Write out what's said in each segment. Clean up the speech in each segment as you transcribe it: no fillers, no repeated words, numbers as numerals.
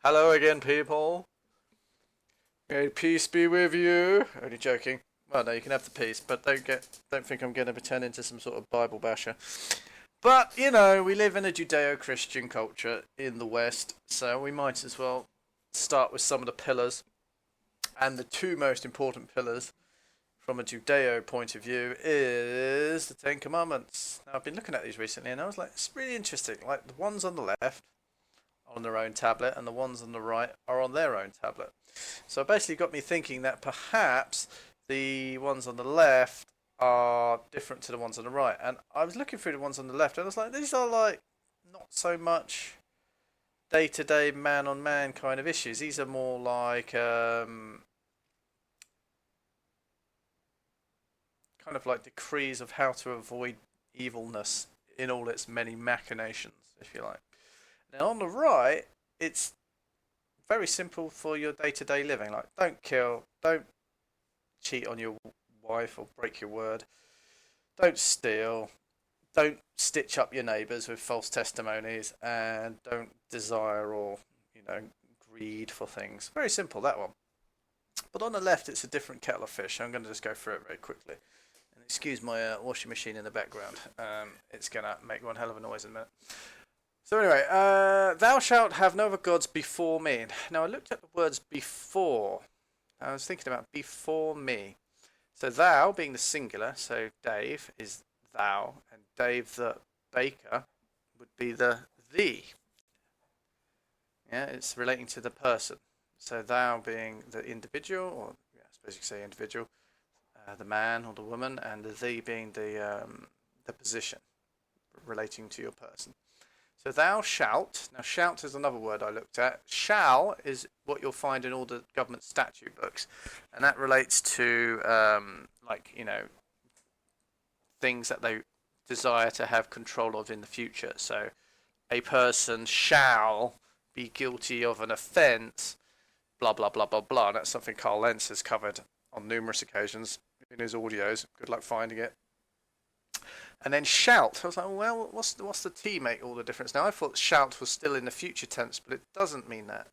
Hello again, people. May peace be with you. Only joking. Well, no, you can have the peace, but don't think I'm going to pretend into some sort of Bible basher. But we live in a Judeo-Christian culture in the West, so we might as well start with some of the pillars. And the two most important pillars from a Judeo point of view is the Ten Commandments. Now, I've been looking at these recently, and I was like, it's really interesting. Like the ones on the left are on their own tablet, and the ones on the right are on their own tablet. So it basically got me thinking that perhaps the ones on the left are different to the ones on the right. And I was looking through the ones on the left, and I was like, these are like not so much day to day man on man kind of issues. These are more like kind of like decrees of how to avoid evilness in all its many machinations, if you like. Now on the right, it's very simple for your day to day living. Like, don't kill, don't cheat on your wife or break your word, don't steal, don't stitch up your neighbours with false testimonies, and don't desire or, greed for things. Very simple, that one. But on the left, it's a different kettle of fish. I'm going to just go through it very quickly. And excuse my washing machine in the background. It's going to make one hell of a noise in a minute. So anyway, thou shalt have no other gods before me. Now I looked at the words before. I was thinking about before me. So thou being the singular, so Dave is thou, and Dave the baker would be the thee. Yeah, it's relating to the person. So thou being the individual, or I suppose you could say individual, the man or the woman, and the thee being the position relating to your person. So thou shalt. Now, shout is another word I looked at. Shall is what you'll find in all the government statute books, and that relates to things that they desire to have control of in the future. So a person shall be guilty of an offence, blah blah blah blah blah. And that's something Carl Lentz has covered on numerous occasions in his audios. Good luck finding it. And then shout. I was like, well, what's the T make all the difference? Now, I thought shout was still in the future tense, but it doesn't mean that.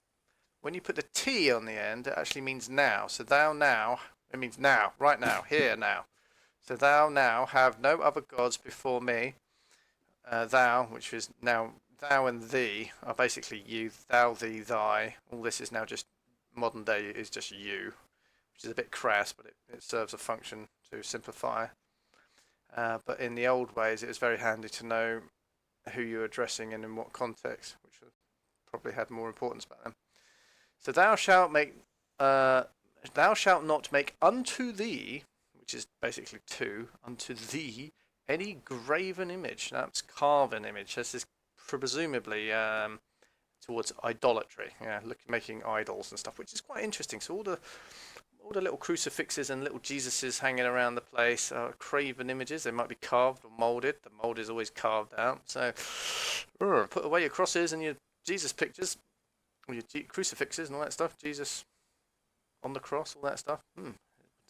When you put the T on the end, it actually means now. So thou now, it means now, right now, here now. So thou now have no other gods before me. Thou, which is now, thou and thee are basically you, thou, thee, thy. All this is now just, modern day is just you, which is a bit crass, but it serves a function to simplify. But in the old ways, it was very handy to know who you're addressing and in what context, which probably had more importance back then. So thou shalt not make unto thee, which is basically unto thee, any graven image. That's carven image. This is presumably towards idolatry, making idols and stuff, which is quite interesting. So all the little crucifixes and little Jesuses hanging around the place are graven images. They might be carved or moulded. The mould is always carved out. So put away your crosses and your Jesus pictures, or your crucifixes and all that stuff. Jesus on the cross, all that stuff. Would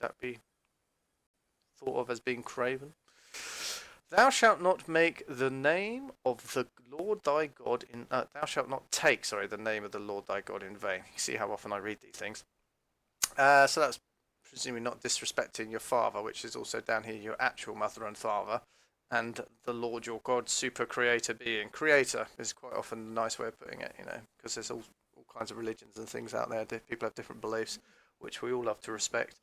that be thought of as being craven? Thou shalt not make the name of the Lord thy God in. Thou shalt not take, the name of the Lord thy God in vain. You see how often I read these things. So that's presumably not disrespecting your father, which is also down here your actual mother and father, and the Lord your God, super creator being. Creator is quite often a nice way of putting it, because there's all kinds of religions and things out there. People have different beliefs, which we all love to respect.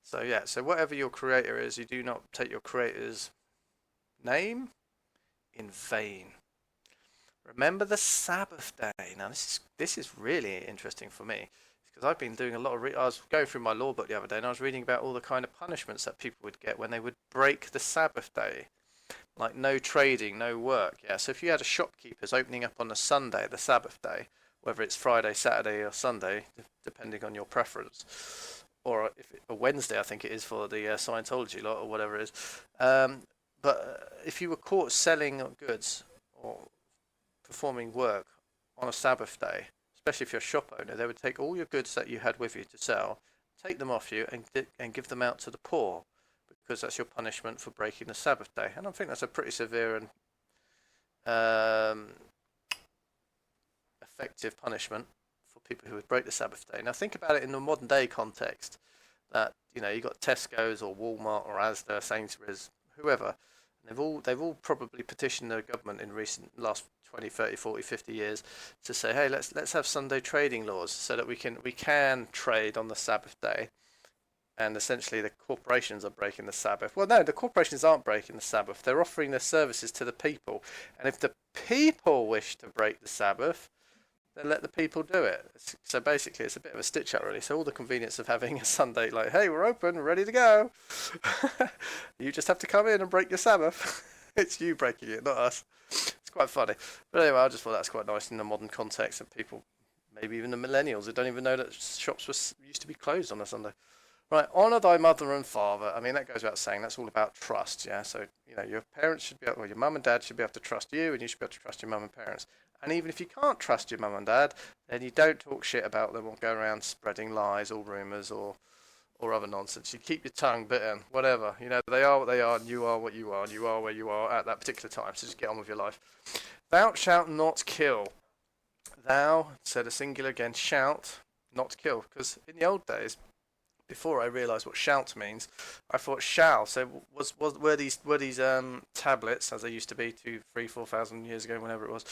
So so whatever your creator is, you do not take your creator's name in vain. Remember the Sabbath day. Now this is really interesting for me. Because I've been doing a lot of I was going through my law book the other day, and I was reading about all the kind of punishments that people would get when they would break the Sabbath day, like no trading, no work. Yeah, so if you had a shopkeeper's opening up on a Sunday, the Sabbath day, whether it's Friday, Saturday, or Sunday, depending on your preference, or a Wednesday, I think it is for the Scientology lot or whatever it is. But if you were caught selling goods or performing work on a Sabbath day, especially if you're a shop owner, they would take all your goods that you had with you to sell, take them off you, and give them out to the poor, because that's your punishment for breaking the Sabbath day. And I think that's a pretty severe and effective punishment people who would break the Sabbath day. Now think about it in the modern day context. That you got Tesco's or Walmart or Asda, Sainsbury's, whoever. And they've all probably petitioned the government in last 20, 30, 40, 50 years to say, hey, let's have Sunday trading laws so that we can trade on the Sabbath day. And essentially the corporations are breaking the Sabbath. Well, no, the corporations aren't breaking the Sabbath. They're offering their services to the people. And if the people wish to break the Sabbath, then let the people do it. So basically, it's a bit of a stitch-up, really. So all the convenience of having a Sunday, like, hey, we're open, ready to go. You just have to come in and break your Sabbath. It's you breaking it, not us. It's quite funny. But anyway, I just thought that's quite nice in the modern context. And people, maybe even the millennials, who don't even know that shops used to be closed on a Sunday. Right, honour thy mother and father. I mean, that goes without saying. That's all about trust, yeah? So, your parents should be able, your mum and dad should be able to trust you, and you should be able to trust your mum and parents. And even if you can't trust your mum and dad, then you don't talk shit about them or go around spreading lies or rumours or other nonsense. You keep your tongue bitten, whatever. They are what they are, and you are what you are, and you are where you are at that particular time. So just get on with your life. Thou shalt not kill. Thou, said a singular again, shalt not kill. Because in the old days, before I realised what shout means, I thought shall. So were these tablets, as they used to be 2, 3, 4,000 years ago, whenever it was.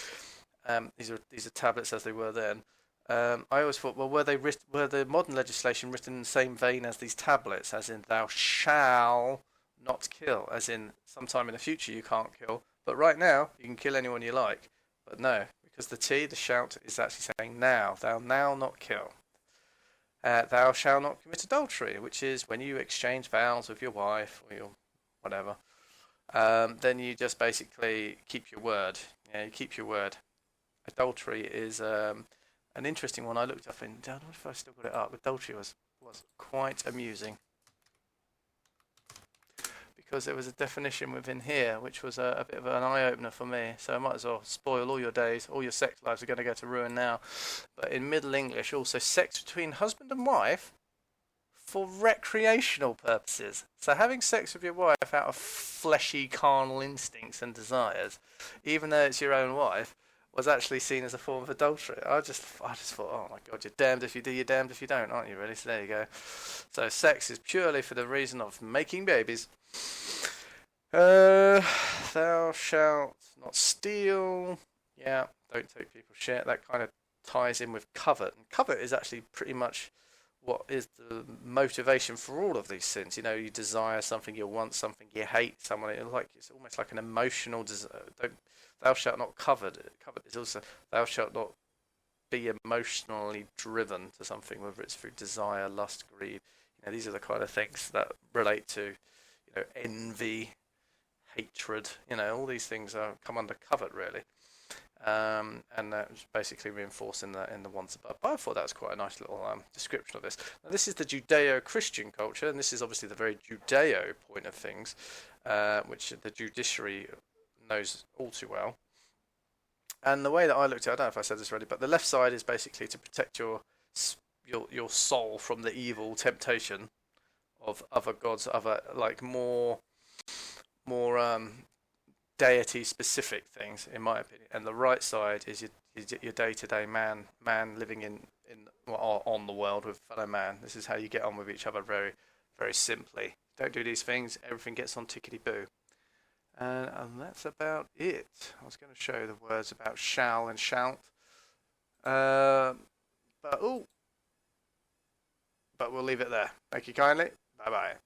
These are tablets as they were then. I always thought, well, were the modern legislation written in the same vein as these tablets, as in thou shall not kill, as in sometime in the future you can't kill, but right now you can kill anyone you like. But no, because the shout, is actually saying now, thou now not kill. Thou shalt not commit adultery, which is when you exchange vows with your wife or your whatever. Then you just basically keep your word. Yeah, you keep your word. Adultery is an interesting one. I looked up and I don't know if I still got it up. Adultery was quite amusing because there was a definition within here which was a bit of an eye-opener for me. So I might as well spoil all your days. All your sex lives are going to go to ruin now. But in Middle English, also sex between husband and wife for recreational purposes. So having sex with your wife out of fleshy, carnal instincts and desires, even though it's your own wife, was actually seen as a form of adultery. I just thought, oh my God, you're damned if you do, you're damned if you don't, aren't you, really? So there you go. So sex is purely for the reason of making babies. Thou shalt not steal. Yeah, don't take people's shit. That kind of ties in with covet. And covet is actually pretty much what is the motivation for all of these sins. You desire something, you want something, you hate someone. It's almost like an emotional desire. Thou shalt not covet. Covet is also thou shalt not be emotionally driven to something, whether it's through desire, lust, greed. These are the kind of things that relate to, envy, hatred. All these things come under covet, really. And that's basically reinforced in the ones above. But I thought that was quite a nice little description of this. Now, this is the Judeo-Christian culture, and this is obviously the very Judeo point of things, which the judiciary knows all too well. And the way that I looked at it, I don't know if I said this already, but the left side is basically to protect your soul from the evil temptation of other gods, other more deity specific things, in my opinion. And the right side is your day-to-day man living on the world with fellow man. This is how you get on with each other very, very simply. Don't do these things, everything gets on tickety-boo. And that's about it. I was going to show you the words about shall and shan't. But we'll leave it there. Thank you kindly. Bye-bye.